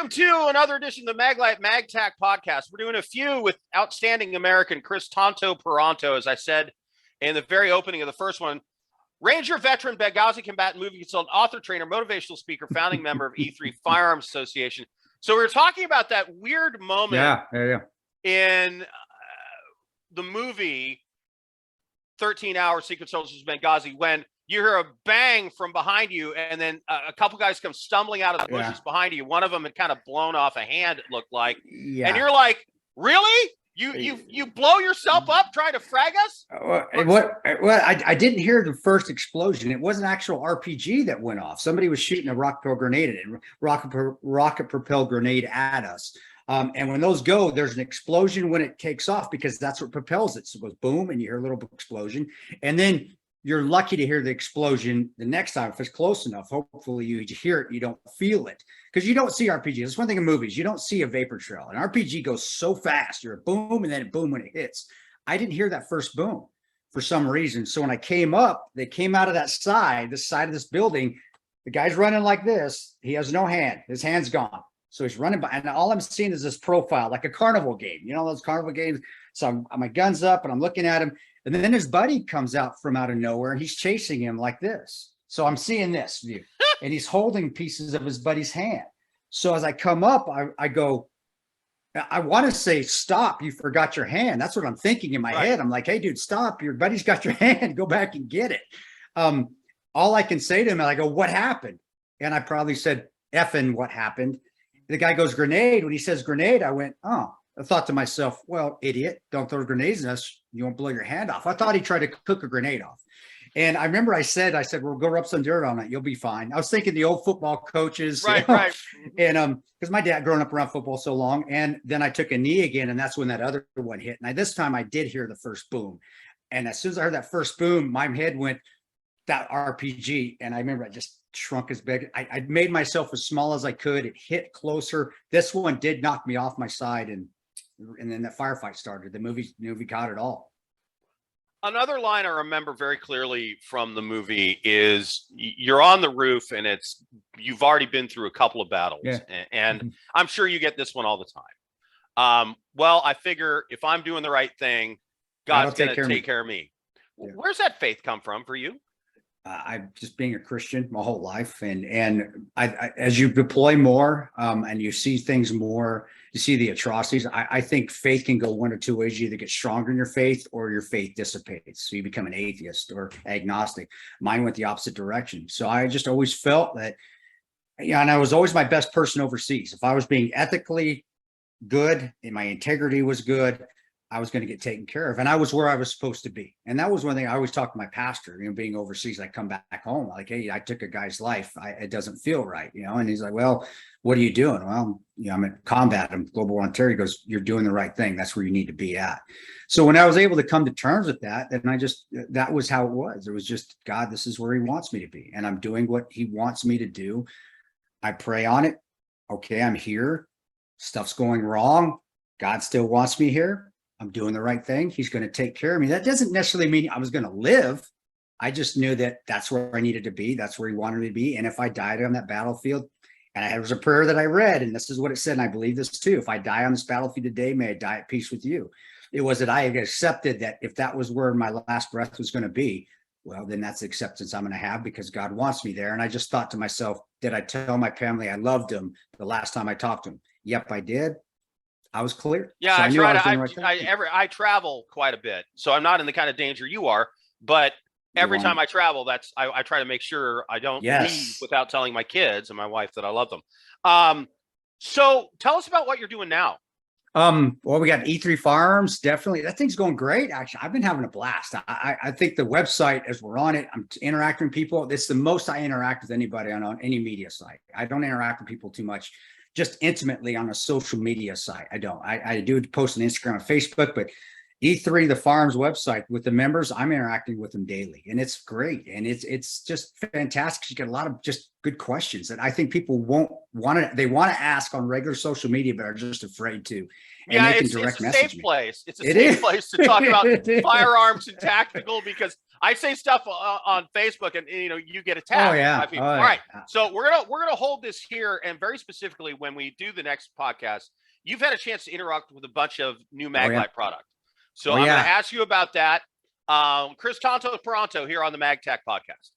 Welcome to another edition of the Maglite Podcast. We're doing a few with outstanding American Kris Tanto Paronto, as I said in the very opening of the first one. Ranger veteran, Benghazi combatant, movie consultant, author, trainer, motivational speaker, founding member of E3 Firearms Association. So we were talking about that weird moment in the movie 13 Hour Secret Soldiers of Benghazi when you hear a bang from behind you, and then a couple guys come stumbling out of the bushes behind you. One of them had kind of blown off a hand, it looked like. Yeah. And you're like, really? You blow yourself up trying to frag us? I didn't hear the first explosion. It was an actual RPG that went off. Somebody was shooting a rocket propelled grenade at us. And when those go, there's an explosion when it takes off because that's what propels it. So it goes boom, and you hear a little explosion. And then you're lucky to hear the explosion the next time if it's close enough. Hopefully you hear it, you don't feel it, because you don't see RPGs. That's one thing in movies. You don't see a vapor trail. An RPG goes so fast. You're a boom, and then a boom when it hits. I didn't hear that first boom for some reason. So when I came up, they came out of that side, the side of this building. The guy's running like this. He has no hand. His hand's gone. So he's running by, and all I'm seeing is this profile, like a carnival game. You know, those carnival games. So my gun's up, and I'm looking at him. And then his buddy comes out from out of nowhere, and he's chasing him like this. So I'm seeing this view, and he's holding pieces of his buddy's hand. So as I come up, I go, I want to say, stop, you forgot your hand. That's what I'm thinking in my head. I'm like, hey, dude, stop. Your buddy's got your hand. Go back and get it. All I can say to him, I go, what happened? And I probably said, effing what happened? The guy goes, grenade. When he says grenade, I went, oh. I thought to myself, well, idiot, don't throw grenades in us. You won't blow your hand off. I thought he tried to cook a grenade off. And I remember I said, well, go rub some dirt on it. You'll be fine. I was thinking the old football coaches. Right. And because my dad growing up around football so long. And then I took a knee again, and that's when that other one hit. And this time I did hear the first boom. And as soon as I heard that first boom, my head went, that RPG. And I remember I just shrunk as big. I made myself as small as I could. It hit closer. This one did knock me off my side, and then that firefight started. The movie caught it all. Another line I remember very clearly from the movie is you're on the roof, and you've already been through a couple of battles, and I'm sure you get this one all the time. Well, I figure if I'm doing the right thing, God's going to take care of me. Yeah. Where's that faith come from for you? I'm just being a Christian my whole life, and I as you deploy more, and you see things more, you see the atrocities. I think faith can go one or two ways. You either get stronger in your faith, or your faith dissipates, so you become an atheist or agnostic. Mine went the opposite direction. So I just always felt that, and I was always my best person overseas. If I was being ethically good and my integrity was good, I was going to get taken care of, and I was where I was supposed to be. And that was one thing I always talk to my pastor, being overseas, I come back home like, hey, I took a guy's life. It doesn't feel right, and he's like, well, what are you doing? Well, I'm in combat. I'm global Ontario. He goes, you're doing the right thing. That's where you need to be at. So when I was able to come to terms with that, then that was how it was. It was just, God, this is where he wants me to be. And I'm doing what he wants me to do. I pray on it. Okay, I'm here. Stuff's going wrong. God still wants me here. I'm doing the right thing. He's going to take care of me. That doesn't necessarily mean I was going to live. I just knew that that's where I needed to be. That's where he wanted me to be. And if I died on that battlefield, and there was a prayer that I read, and this is what it said, and I believe this too. If I die on this battlefield today, may I die at peace with you. It was that I accepted that if that was where my last breath was going to be, well, then that's the acceptance I'm going to have, because God wants me there. And I just thought to myself, did I tell my family I loved them the last time I talked to them? Yep, I did. I was clear. Yeah, so I travel quite a bit, so I'm not in the kind of danger you are. But every time I travel, I try to make sure I don't leave without telling my kids and my wife that I love them. So tell us about what you're doing now. Well, we got E3 Firearms. Definitely, that thing's going great. Actually, I've been having a blast. I think the website, as we're on it, I'm interacting with people. It's the most I interact with anybody on any media site. I don't interact with people too much, just intimately on a social media site. I don't. I do post on Instagram and Facebook, but E3, the farm's website with the members, I'm interacting with them daily, and it's great. And it's just fantastic. You get a lot of just good questions that I think people won't want to, they want to ask on regular social media, but are just afraid to. And Yeah, they can it's direct a message safe me. place. It's a It safe is. place to talk about firearms and tactical, because I say stuff on Facebook and you get attacked. Oh yeah. by people. Oh, All right. yeah. So we're gonna hold this here, and very specifically when we do the next podcast, you've had a chance to interact with a bunch of new Maglite yeah. product. So Oh, I'm yeah. gonna ask you about that. KrisParonto here on the MagTech Podcast.